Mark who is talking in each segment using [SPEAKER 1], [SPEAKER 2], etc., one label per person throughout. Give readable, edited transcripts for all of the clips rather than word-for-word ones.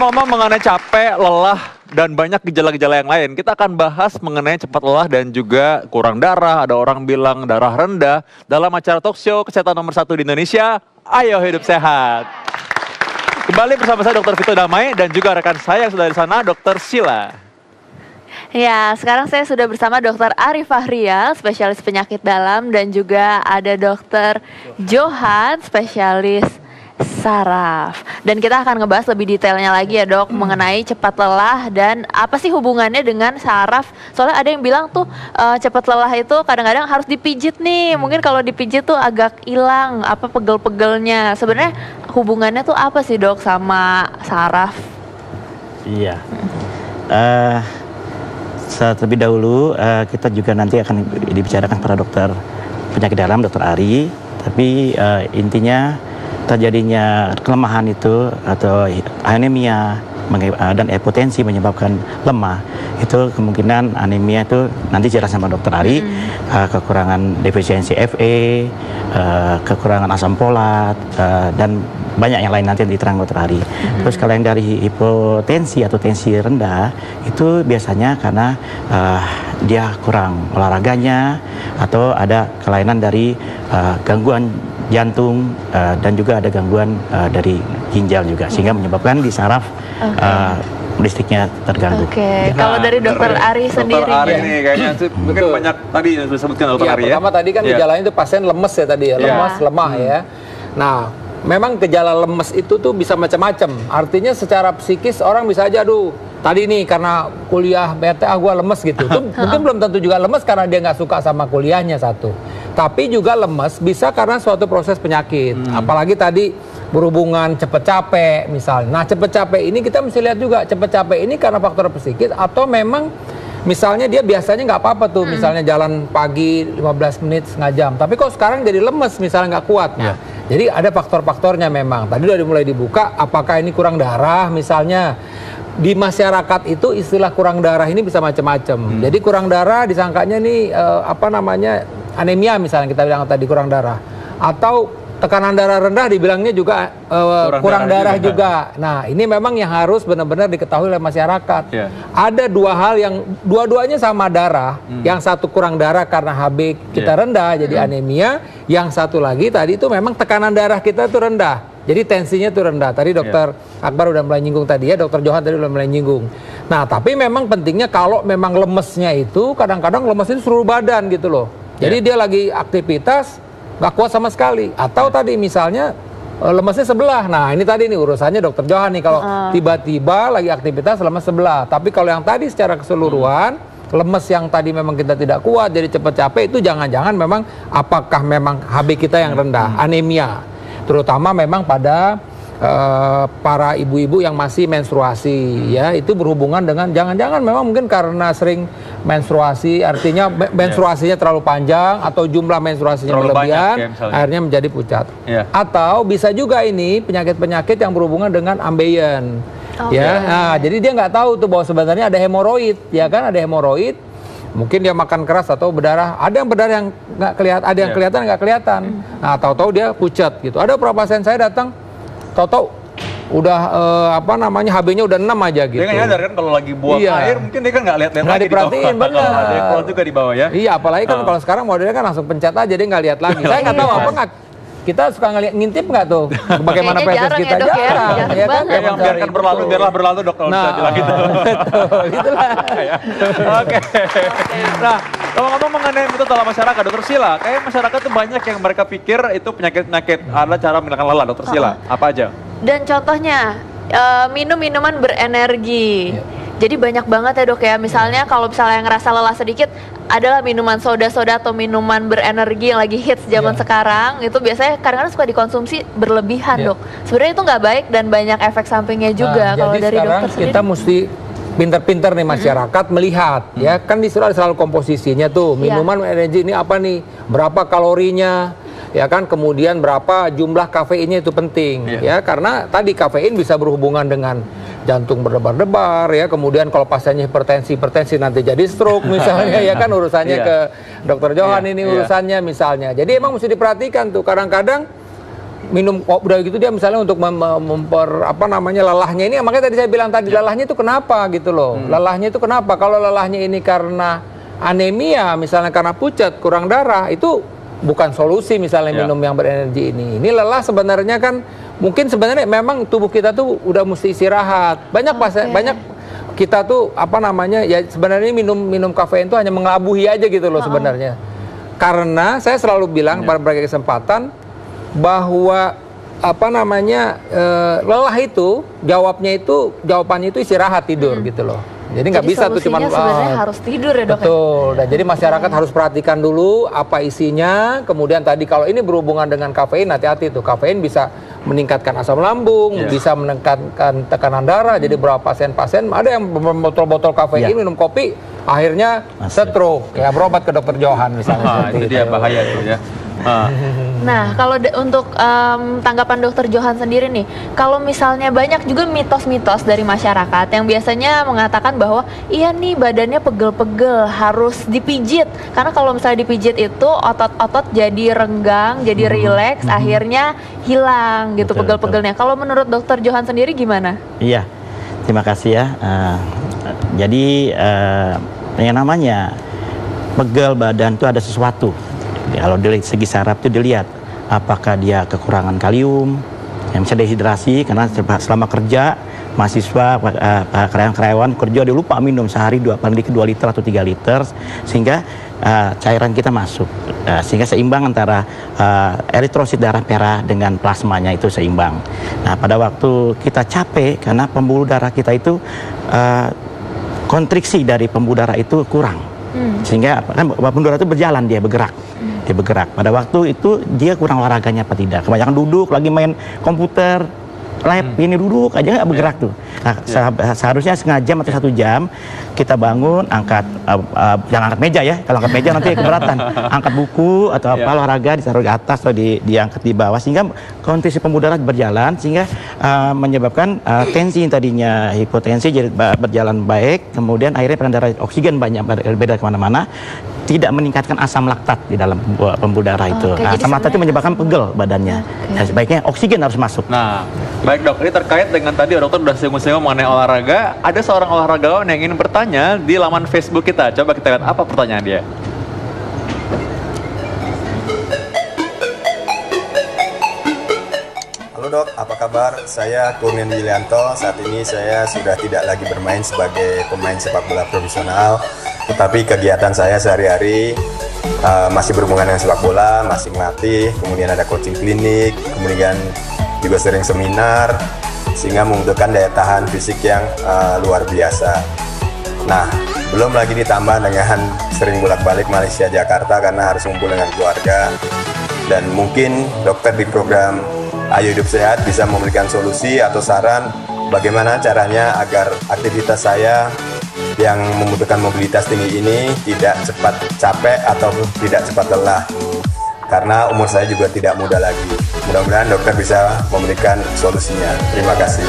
[SPEAKER 1] ngomong-ngomong mengenai capek, lelah, dan banyak gejala-gejala yang lain, kita akan bahas mengenai cepat lelah dan juga kurang darah. Ada orang bilang darah rendah dalam acara talk show kesehatan nomor 1 di Indonesia, Ayo Hidup Sehat. Kembali bersama saya Dr. Vito Damai dan juga rekan saya yang sudah di sana, Dr. Sheila.
[SPEAKER 2] Ya, sekarang saya sudah bersama Dr. Ari Fahrial, spesialis penyakit dalam, dan juga ada Dr. Johan, spesialis saraf. Dan kita akan ngebahas lebih detailnya lagi ya dok, mengenai cepat lelah dan apa sih hubungannya dengan saraf. Soalnya ada yang bilang tuh cepat lelah itu kadang-kadang harus dipijit nih. Mungkin kalau dipijit tuh agak hilang apa pegel-pegelnya. Sebenarnya hubungannya tuh apa sih dok sama saraf?
[SPEAKER 3] Iya. Terlebih dahulu kita juga nanti akan dibicarakan para dokter penyakit dalam, Dr. Ari. Tapi intinya terjadinya kelemahan itu atau anemia dan hipotensi menyebabkan lemah, itu kemungkinan anemia itu nanti jelas sama Dr. Ari, kekurangan defisiensi Fe, kekurangan asam folat, dan banyak yang lain nanti diterang Dr. Ari. Terus kalau yang dari hipotensi atau tensi rendah itu biasanya karena dia kurang olahraganya atau ada kelainan dari gangguan jantung dan juga ada gangguan dari ginjal juga sehingga menyebabkan di saraf listriknya terganggu.
[SPEAKER 2] Oke. Kalau dari Dokter Ari sendiri,
[SPEAKER 1] Dokter Ari ini kayaknya mungkin banyak tadi yang disebutkan Dokter Ari ya.
[SPEAKER 4] Pertama tadi kan gejalanya itu pasien lemes ya tadi ya, lemas, lemah ya. Nah, memang gejala lemes itu tuh bisa macam-macam. Artinya secara psikis orang bisa aja, aduh tadi nih karena kuliah bete gue lemes gitu. Itu mungkin belum tentu juga lemes karena dia nggak suka sama kuliahnya satu. Tapi juga lemes bisa karena suatu proses penyakit. Apalagi tadi berhubungan cepet capek misalnya. Nah cepet capek ini kita mesti lihat juga cepet capek ini karena faktor psikis atau memang misalnya dia biasanya nggak apa-apa tuh, misalnya jalan pagi 15 menit setengah jam. Tapi kok sekarang jadi lemes misalnya nggak kuat. Nah, jadi ada faktor-faktornya memang. Tadi udah mulai dibuka, apakah ini kurang darah misalnya. Di masyarakat itu istilah kurang darah ini bisa macam-macam. Jadi kurang darah disangkanya nih anemia misalnya kita bilang tadi kurang darah. Atau tekanan darah rendah dibilangnya juga kurang darah juga. Nah ini memang yang harus benar-benar diketahui oleh masyarakat. Ada dua hal yang dua-duanya sama darah. Yang satu kurang darah karena Hb kita rendah jadi anemia. Yang satu lagi tadi itu memang tekanan darah kita itu rendah. Jadi tensinya itu rendah. Tadi dokter Akbar udah mulai nyinggung tadi ya, dokter Johan tadi udah mulai nyinggung. Nah tapi memang pentingnya kalau memang lemesnya itu kadang-kadang lemes itu seluruh badan gitu loh. Jadi dia lagi aktivitas nggak kuat sama sekali. Atau tadi misalnya lemesnya sebelah. Nah ini tadi nih urusannya dokter Johan nih. Kalau tiba-tiba lagi aktivitas lemes sebelah. Tapi kalau yang tadi secara keseluruhan lemes yang tadi memang kita tidak kuat jadi cepat capek itu jangan-jangan memang apakah memang Hb kita yang rendah, anemia. Terutama memang pada para ibu-ibu yang masih menstruasi ya, itu berhubungan dengan jangan-jangan memang mungkin karena sering menstruasi, artinya menstruasinya terlalu panjang atau jumlah menstruasinya berlebihan akhirnya menjadi pucat. Atau bisa juga ini penyakit-penyakit yang berhubungan dengan ambeien. Nah, jadi dia nggak tahu tuh bahwa sebenarnya ada hemoroid, ya kan, ada hemoroid. Mungkin dia makan keras atau berdarah. Ada yang berdarah yang nggak kelihatan, ada yang kelihatan nggak kelihatan. Nah, tahu-tahu dia pucat gitu. Ada beberapa pasien saya datang, tahu-tahu udah HB-nya udah 6 aja gitu.
[SPEAKER 1] Dia nggak nyadar kan kalau lagi buang air, mungkin dia kan nggak lihat-lihat
[SPEAKER 4] nggak diperhatiin, benar.
[SPEAKER 1] Ada yang keluar juga di bawah ya.
[SPEAKER 4] Iya, apalagi kan kalau sekarang modelnya kan langsung pencet aja, dia nggak lihat lagi. Saya nggak tahu apa nggak. Kita suka ngintip nggak tuh bagaimana proses kita jarang
[SPEAKER 2] ya kan?
[SPEAKER 1] Yang biarkan berlalu, biarlah berlalu dok kalau bisa bilang gitu.
[SPEAKER 4] Itulah.
[SPEAKER 1] Oke. Nah, ngomong-ngomong mengenai itu dalam masyarakat, Dokter Sheila, kayak masyarakat tuh banyak yang mereka pikir itu penyakit-penyakit adalah cara menghilangkan lelah, Dokter Sheila. Apa aja?
[SPEAKER 2] Dan contohnya minum minuman berenergi. Jadi banyak banget ya dok ya, misalnya kalau misalnya ngerasa lelah sedikit, adalah minuman soda-soda atau minuman berenergi yang lagi hits zaman sekarang, itu biasanya kadang-kadang suka dikonsumsi berlebihan dok. Sebenarnya itu nggak baik dan banyak efek sampingnya juga kalau dari dokter sendiri. Kita
[SPEAKER 4] mesti pinter-pinter nih masyarakat melihat, ya kan di selalu komposisinya tuh, minuman energi ini apa nih, berapa kalorinya, ya kan, kemudian berapa jumlah kafeinnya itu penting, ya karena tadi kafein bisa berhubungan dengan jantung berdebar-debar ya, kemudian kalau pasiennya hipertensi nanti jadi stroke misalnya ya kan, urusannya ke dokter Johan ini urusannya misalnya. Jadi emang mesti diperhatikan tuh, kadang-kadang minum udah gitu dia misalnya untuk lelahnya ini, makanya tadi saya bilang tadi lelahnya itu kenapa gitu loh. Lelahnya itu kenapa? Kalau lelahnya ini karena anemia, misalnya karena pucat, kurang darah, itu bukan solusi misalnya minum yang berenergi ini. Ini lelah sebenarnya kan mungkin sebenarnya memang tubuh kita tuh udah mesti istirahat. Banyak banyak kita tuh ya sebenarnya minum kafein itu hanya mengelabuhi aja gitu loh sebenarnya. Karena saya selalu bilang pada berbagai kesempatan bahwa lelah itu jawabannya itu istirahat, tidur gitu loh. Jadi nggak bisa tuh cuma
[SPEAKER 2] sebenarnya harus tidur ya, Dok.
[SPEAKER 4] Betul. Dan jadi masyarakat harus perhatikan dulu apa isinya. Kemudian tadi kalau ini berhubungan dengan kafein, hati-hati tuh. Kafein bisa meningkatkan asam lambung, bisa meningkatkan tekanan darah. Jadi beberapa pasien-pasien ada yang botol-botol kafein minum kopi, akhirnya stroke. Ya berobat ke dokter Johan misalnya.
[SPEAKER 1] Itu dia bahaya tuh ya.
[SPEAKER 2] Nah, kalau untuk tanggapan dokter Johan sendiri nih, kalau misalnya banyak juga mitos-mitos dari masyarakat yang biasanya mengatakan bahwa iya nih badannya pegel-pegel harus dipijit, karena kalau misalnya dipijit itu otot-otot jadi renggang, jadi rileks, akhirnya hilang gitu pegel-pegelnya. Kalau menurut dokter Johan sendiri gimana?
[SPEAKER 3] Iya, terima kasih ya. Jadi yang namanya pegel badan itu ada sesuatu. Kalau dari segi saraf itu dilihat apakah dia kekurangan kalium, yang bisa dehidrasi karena selama kerja mahasiswa karyawan kerja dia lupa minum sehari paling dikit 2 liter atau 3 liter sehingga cairan kita masuk sehingga seimbang antara eritrosit darah merah dengan plasmanya itu seimbang. Nah pada waktu kita capek karena pembuluh darah kita itu kontriksi dari pembuluh darah itu kurang. Sehingga kan pembuluh darah itu berjalan, dia bergerak. Pada waktu itu dia kurang olahraganya apa tidak. Kebanyakan duduk lagi main komputer, lab ini duduk aja nggak bergerak tuh. Nah, seharusnya setengah jam atau 1 jam kita bangun, angkat jangan angkat meja ya. Kalau angkat meja nanti keberatan. Angkat buku atau apa olahraga ditaruh di atas atau diangkat di bawah sehingga kontriksi pembuluh darah berjalan sehingga menyebabkan tensi yang tadinya hipotensi jadi berjalan baik, kemudian akhirnya peredaran darah oksigen banyak beredar kemana-mana, tidak meningkatkan asam laktat di dalam pembuluh darah itu. Asam laktat itu menyebabkan pegel badannya. Nah, sebaiknya oksigen harus masuk.
[SPEAKER 1] Nah, baik dok, ini terkait dengan tadi dokter sudah singgung-singgung mengenai olahraga. Ada seorang olahragawan yang ingin bertanya di laman Facebook kita. Coba kita lihat apa pertanyaan dia.
[SPEAKER 5] Halo dok, apa kabar? Saya Kurnian Willianto. Saat ini saya sudah tidak lagi bermain sebagai pemain sepak bola profesional, tetapi kegiatan saya sehari-hari masih berhubungan dengan sepak bola, masih melatih, kemudian ada coaching klinik, kemudian juga sering seminar, sehingga membutuhkan daya tahan fisik yang luar biasa. Nah, belum lagi ditambah dengan sering bolak-balik Malaysia Jakarta karena harus ngumpul dengan keluarga. Dan mungkin dokter di program Ayo Hidup Sehat bisa memberikan solusi atau saran bagaimana caranya agar aktivitas saya yang membutuhkan mobilitas tinggi ini tidak cepat capek atau tidak cepat lelah. Karena umur saya juga tidak muda lagi. Mudah-mudahan dokter bisa memberikan solusinya. Terima kasih.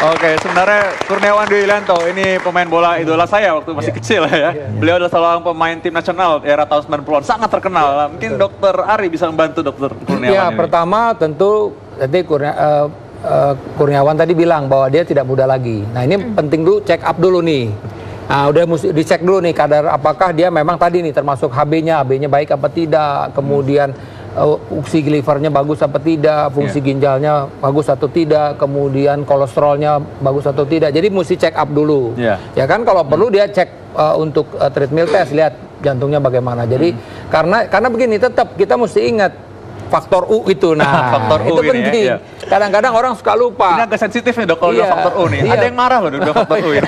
[SPEAKER 1] Oke, sebenarnya Kurniawan Dwi Yulianto ini pemain bola idola saya waktu masih kecil ya. Beliau adalah seorang pemain tim nasional era tahun 90-an, sangat terkenal. Mungkin dokter Ari bisa membantu dokter Kurniawan
[SPEAKER 4] ya,
[SPEAKER 1] ini.
[SPEAKER 4] Pertama tentu tadi Kurniawan tadi bilang bahwa dia tidak muda lagi. Nah ini penting dulu check up dulu nih. Nah udah mesti dicek dulu nih kadar apakah dia memang tadi nih termasuk HB-nya baik apa tidak, kemudian fungsi livernya bagus apa tidak, fungsi ginjalnya bagus atau tidak, kemudian kolesterolnya bagus atau tidak. Jadi mesti check up dulu. Ya kan kalau perlu dia cek untuk treadmill test, lihat jantungnya bagaimana. Jadi karena begini tetap kita mesti ingat faktor U itu. Nah,
[SPEAKER 1] faktor U
[SPEAKER 4] itu penting. Kadang-kadang orang suka lupa.
[SPEAKER 1] Ini agak sensitif nih dok kalau udah faktor U nih. Ada yang marah loh udah faktor U ini.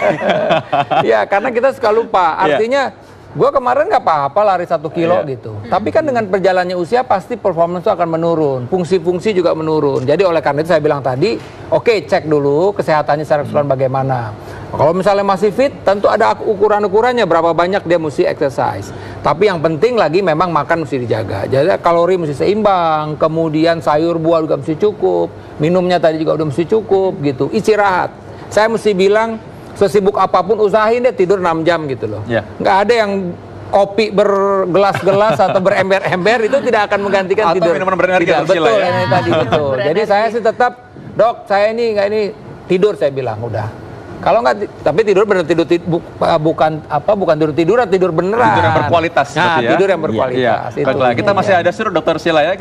[SPEAKER 4] Iya, karena kita suka lupa. Artinya gue kemarin nggak apa-apa lari 1 kilo gitu. Tapi kan dengan berjalannya usia pasti performance itu akan menurun. Fungsi-fungsi juga menurun. Jadi oleh karena itu saya bilang tadi, oke, cek dulu kesehatannya secara keseluruhan bagaimana. Kalau misalnya masih fit, tentu ada ukuran-ukurannya berapa banyak dia mesti exercise. Tapi yang penting lagi memang makan mesti dijaga. Jadi kalori mesti seimbang, kemudian sayur buah juga mesti cukup, minumnya tadi juga udah mesti cukup gitu. Istirahat. Saya mesti bilang sesibuk apapun usahain deh tidur 6 jam gitu loh. Nggak ada yang kopi bergelas-gelas atau berember-ember itu tidak akan menggantikan
[SPEAKER 1] Atau
[SPEAKER 4] tidur.
[SPEAKER 1] minuman berenergi
[SPEAKER 4] Tidak,
[SPEAKER 1] Arsi lah
[SPEAKER 4] betul
[SPEAKER 1] ya.
[SPEAKER 4] ini tadi betul. Jadi saya sih tetap, dok saya ini nggak ini tidur saya bilang udah. Kalau nggak, tapi tidur bener bukan tidur beneran.
[SPEAKER 1] Tidur yang berkualitas
[SPEAKER 4] Nah,
[SPEAKER 1] berarti ya.
[SPEAKER 4] tidur yang berkualitas.
[SPEAKER 1] Iya.
[SPEAKER 4] Itu.
[SPEAKER 1] Baiklah, kita masih ada suruh Dokter Sheila ya.